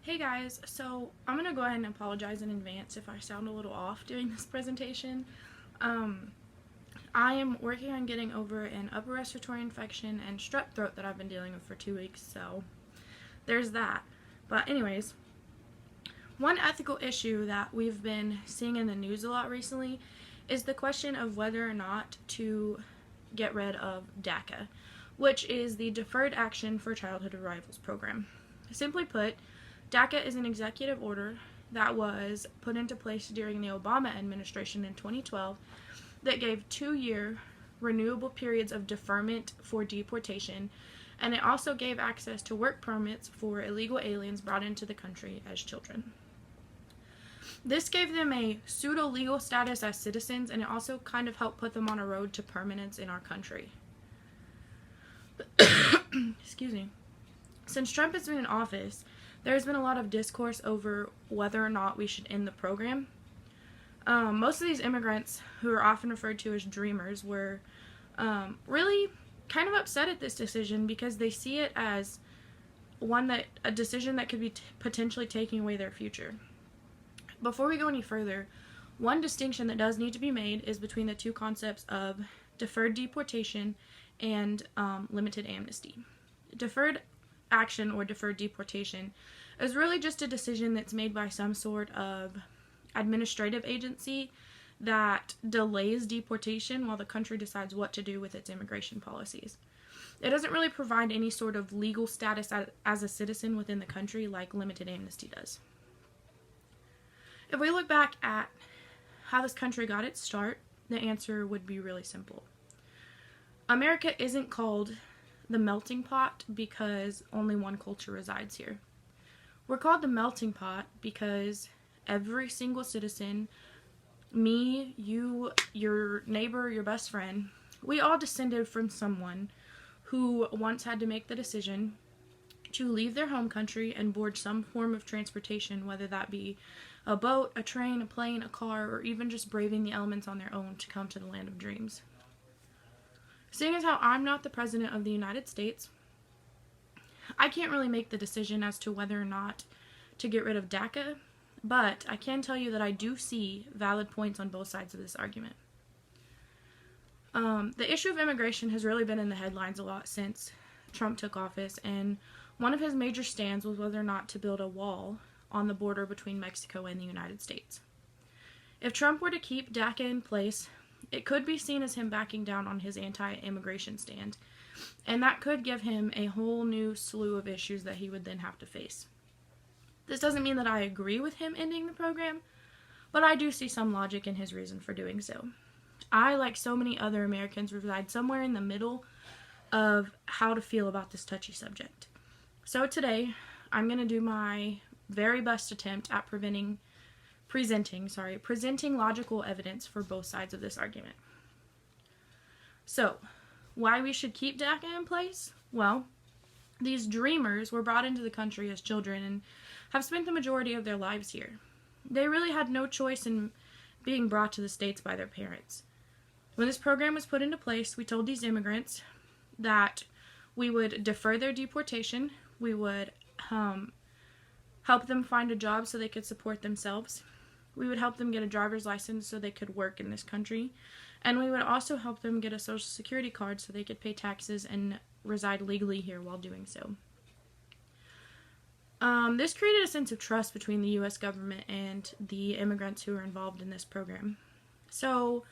Hey guys, so I'm going to go ahead and apologize in advance if I sound a little off doing this presentation. Um, I am working on getting over an upper respiratory infection and strep throat that I've been dealing with for 2 weeks, so there's that. But anyways, one ethical issue that we've been seeing in the news a lot recently is the question of whether or not to get rid of DACA, which is the Deferred Action for Childhood Arrivals program. Simply put, DACA is an executive order that was put into place during the Obama administration in 2012 that gave 2-year renewable periods of deferment for deportation, and it also gave access to work permits for illegal aliens brought into the country as children. This gave them a pseudo-legal status as citizens, and it also kind of helped put them on a road to permanence in our country. Excuse me. Since Trump has been in office, there's been a lot of discourse over whether or not we should end the program. Most of these immigrants, who are often referred to as dreamers, were really kind of upset at this decision because they see it as a decision that could be potentially taking away their future. Before we go any further, one distinction that does need to be made is between the two concepts of deferred deportation and limited amnesty. Deferred action or deferred deportation is really just a decision that's made by some sort of administrative agency that delays deportation while the country decides what to do with its immigration policies. It doesn't really provide any sort of legal status as a citizen within the country like limited amnesty does. If we look back at how this country got its start, the answer would be really simple. America isn't called the melting pot because only one culture resides here. We're called the melting pot because every single citizen, me, you, your neighbor, your best friend, we all descended from someone who once had to make the decision to leave their home country and board some form of transportation, whether that be a boat, a train, a plane, a car, or even just braving the elements on their own to come to the land of dreams. Seeing as how I'm not the President of the United States, I can't really make the decision as to whether or not to get rid of DACA, but I can tell you that I do see valid points on both sides of this argument. The issue of immigration has really been in the headlines a lot since Trump took office, and one of his major stands was whether or not to build a wall on the border between Mexico and the United States. If Trump were to keep DACA in place, it could be seen as him backing down on his anti-immigration stand, and that could give him a whole new slew of issues that he would then have to face. This doesn't mean that I agree with him ending the program, but I do see some logic in his reason for doing so. I, like so many other Americans, reside somewhere in the middle of how to feel about this touchy subject. So today, I'm going to do my very best attempt at presenting logical evidence for both sides of this argument. So, why we should keep DACA in place? Well, these dreamers were brought into the country as children and have spent the majority of their lives here. They really had no choice in being brought to the States by their parents. When this program was put into place, we told these immigrants that we would defer their deportation, we would help them find a job so they could support themselves, we would help them get a driver's license so they could work in this country, and we would also help them get a social security card so they could pay taxes and reside legally here while doing so. This created a sense of trust between the U.S. government and the immigrants who are involved in this program. So,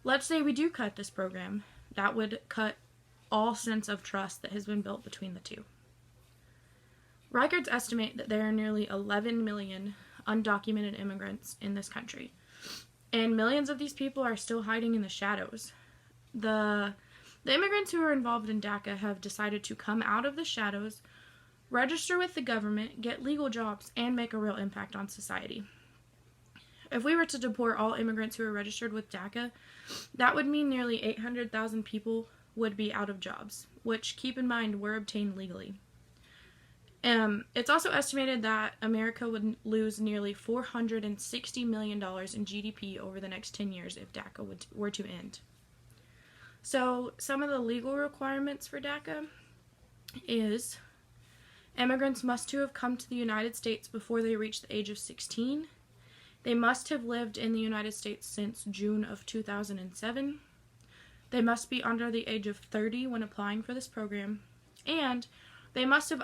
let's say we do cut this program. That would cut all sense of trust that has been built between the two. Records estimate that there are nearly 11 million undocumented immigrants in this country, and millions of these people are still hiding in the shadows. The immigrants who are involved in DACA have decided to come out of the shadows, register with the government, get legal jobs, and make a real impact on society. If we were to deport all immigrants who are registered with DACA, that would mean nearly 800,000 people would be out of jobs, which, keep in mind, were obtained legally. It's also estimated that America would lose nearly $460 million in GDP over the next 10 years if DACA were to end. So, some of the legal requirements for DACA is Immigrants must have come to the United States before they reached the age of 16. They must have lived in the United States since June of 2007. They must be under the age of 30 when applying for this program. And they must have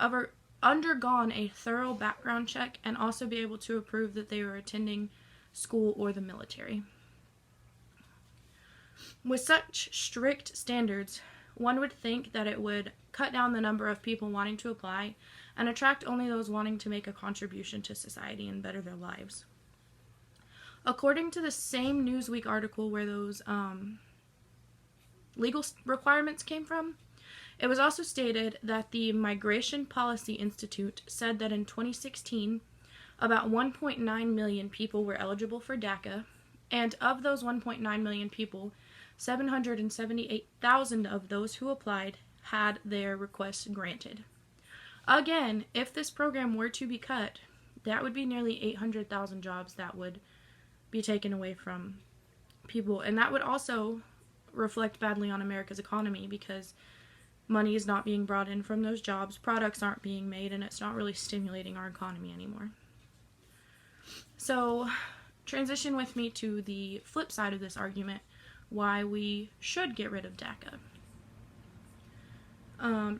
undergone a thorough background check and also be able to prove that they were attending school or the military. With such strict standards, one would think that it would cut down the number of people wanting to apply and attract only those wanting to make a contribution to society and better their lives. According to the same Newsweek article where those legal requirements came from, it was also stated that the Migration Policy Institute said that in 2016, about 1.9 million people were eligible for DACA, and of those 1.9 million people, 778,000 of those who applied had their requests granted. Again, if this program were to be cut, that would be nearly 800,000 jobs that would be taken away from people, and that would also reflect badly on America's economy because money is not being brought in from those jobs, products aren't being made, and it's not really stimulating our economy anymore. So, transition with me to the flip side of this argument, why we should get rid of DACA.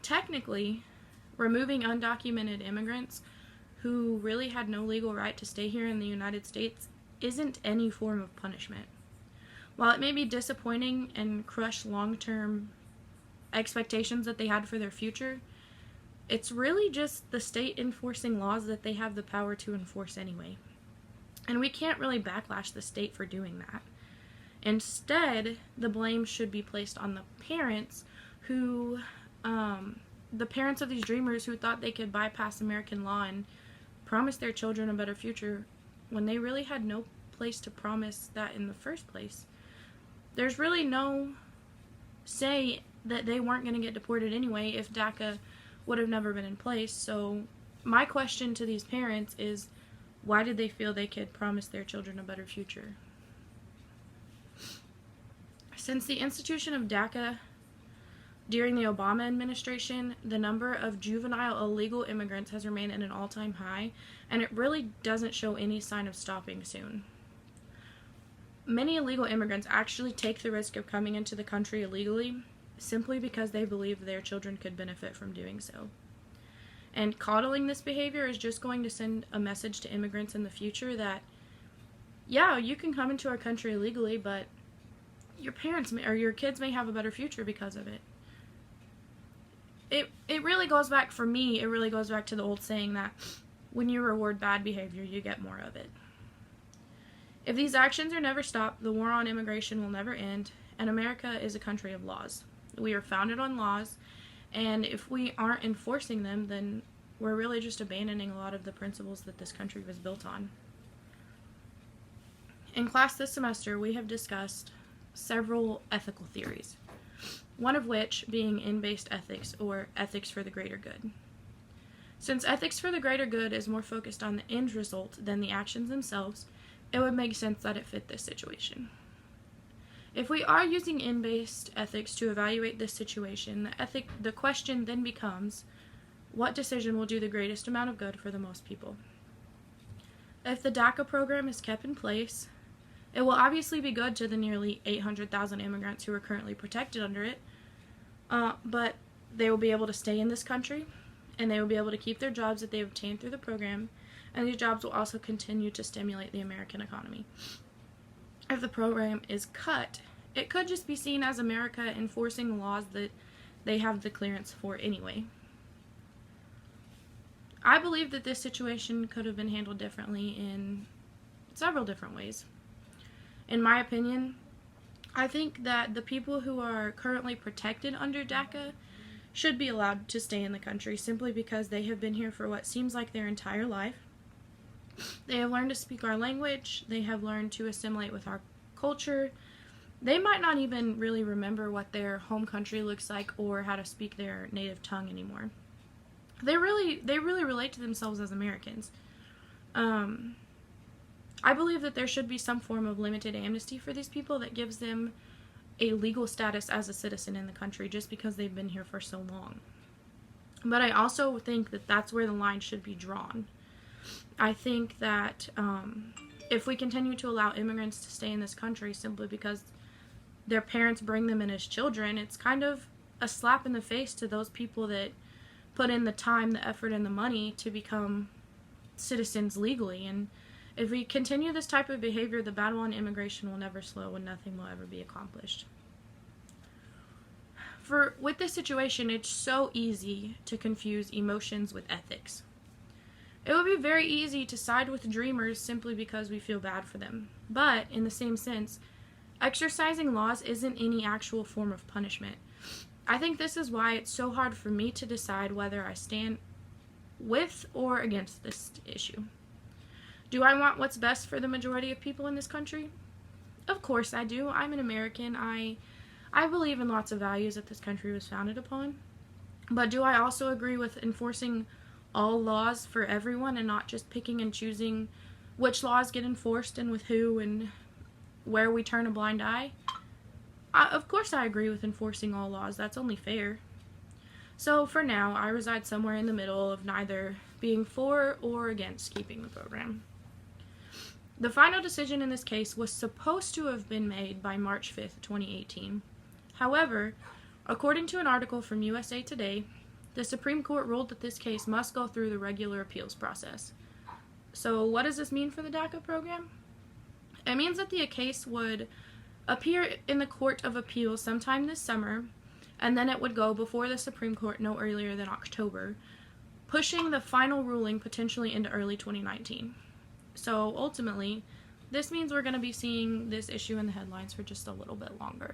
Technically, removing undocumented immigrants who really had no legal right to stay here in the United States isn't any form of punishment. While it may be disappointing and crush long-term expectations that they had for their future, it's really just the state enforcing laws that they have the power to enforce anyway. And we can't really backlash the state for doing that. Instead, the blame should be placed on the parents who, the parents of these dreamers who thought they could bypass American law and promise their children a better future when they really had no place to promise that in the first place. There's really no say that they weren't going to get deported anyway if DACA would have never been in place. So my question to these parents is, why did they feel they could promise their children a better future? Since the institution of DACA during the Obama administration, the number of juvenile illegal immigrants has remained at an all-time high, and it really doesn't show any sign of stopping soon. Many illegal immigrants actually take the risk of coming into the country illegally simply because they believe their children could benefit from doing so. And coddling this behavior is just going to send a message to immigrants in the future that, yeah, you can come into our country illegally, but your parents or your kids may have a better future because of it. It really goes back, for me, it really goes back to the old saying that when you reward bad behavior, you get more of it. If these actions are never stopped, the war on immigration will never end, and America is a country of laws. We are founded on laws, and if we aren't enforcing them, then we're really just abandoning a lot of the principles that this country was built on. In class this semester, we have discussed several ethical theories, one of which being in-based ethics, or ethics for the greater good. Since ethics for the greater good is more focused on the end result than the actions themselves, it would make sense that it fit this situation. If we are using in-based ethics to evaluate this situation, the question then becomes, what decision will do the greatest amount of good for the most people? If the DACA program is kept in place, it will obviously be good to the nearly 800,000 immigrants who are currently protected under it, but they will be able to stay in this country, and they will be able to keep their jobs that they obtained through the program, and these jobs will also continue to stimulate the American economy. If the program is cut, it could just be seen as America enforcing laws that they have the clearance for anyway. I believe that this situation could have been handled differently in several different ways. In my opinion, I think that the people who are currently protected under DACA should be allowed to stay in the country simply because they have been here for what seems like their entire life. They have learned to speak our language, they have learned to assimilate with our culture. They might not even really remember what their home country looks like or how to speak their native tongue anymore. They really relate to themselves as Americans. I believe that there should be some form of limited amnesty for these people that gives them a legal status as a citizen in the country just because they've been here for so long. But I also think that that's where the line should be drawn. I think that if we continue to allow immigrants to stay in this country simply because their parents bring them in as children, it's kind of a slap in the face to those people that put in the time, the effort, and the money to become citizens legally. And if we continue this type of behavior, the battle on immigration will never slow and nothing will ever be accomplished. With this situation, it's so easy to confuse emotions with ethics. It would be very easy to side with dreamers simply because we feel bad for them. But, in the same sense, exercising laws isn't any actual form of punishment. I think this is why it's so hard for me to decide whether I stand with or against this issue. Do I want what's best for the majority of people in this country? Of course I do. I'm an American. I believe in lots of values that this country was founded upon. But do I also agree with enforcing all laws for everyone and not just picking and choosing which laws get enforced and with who and where we turn a blind eye? Of course I agree with enforcing all laws. That's only fair. So for now, I reside somewhere in the middle of neither being for or against keeping the program. The final decision in this case was supposed to have been made by March 5th, 2018. However, according to an article from USA Today, the Supreme Court ruled that this case must go through the regular appeals process. So what does this mean for the DACA program? It means that the case would appear in the Court of Appeals sometime this summer, and then it would go before the Supreme Court no earlier than October, pushing the final ruling potentially into early 2019. So ultimately, this means we're going to be seeing this issue in the headlines for just a little bit longer.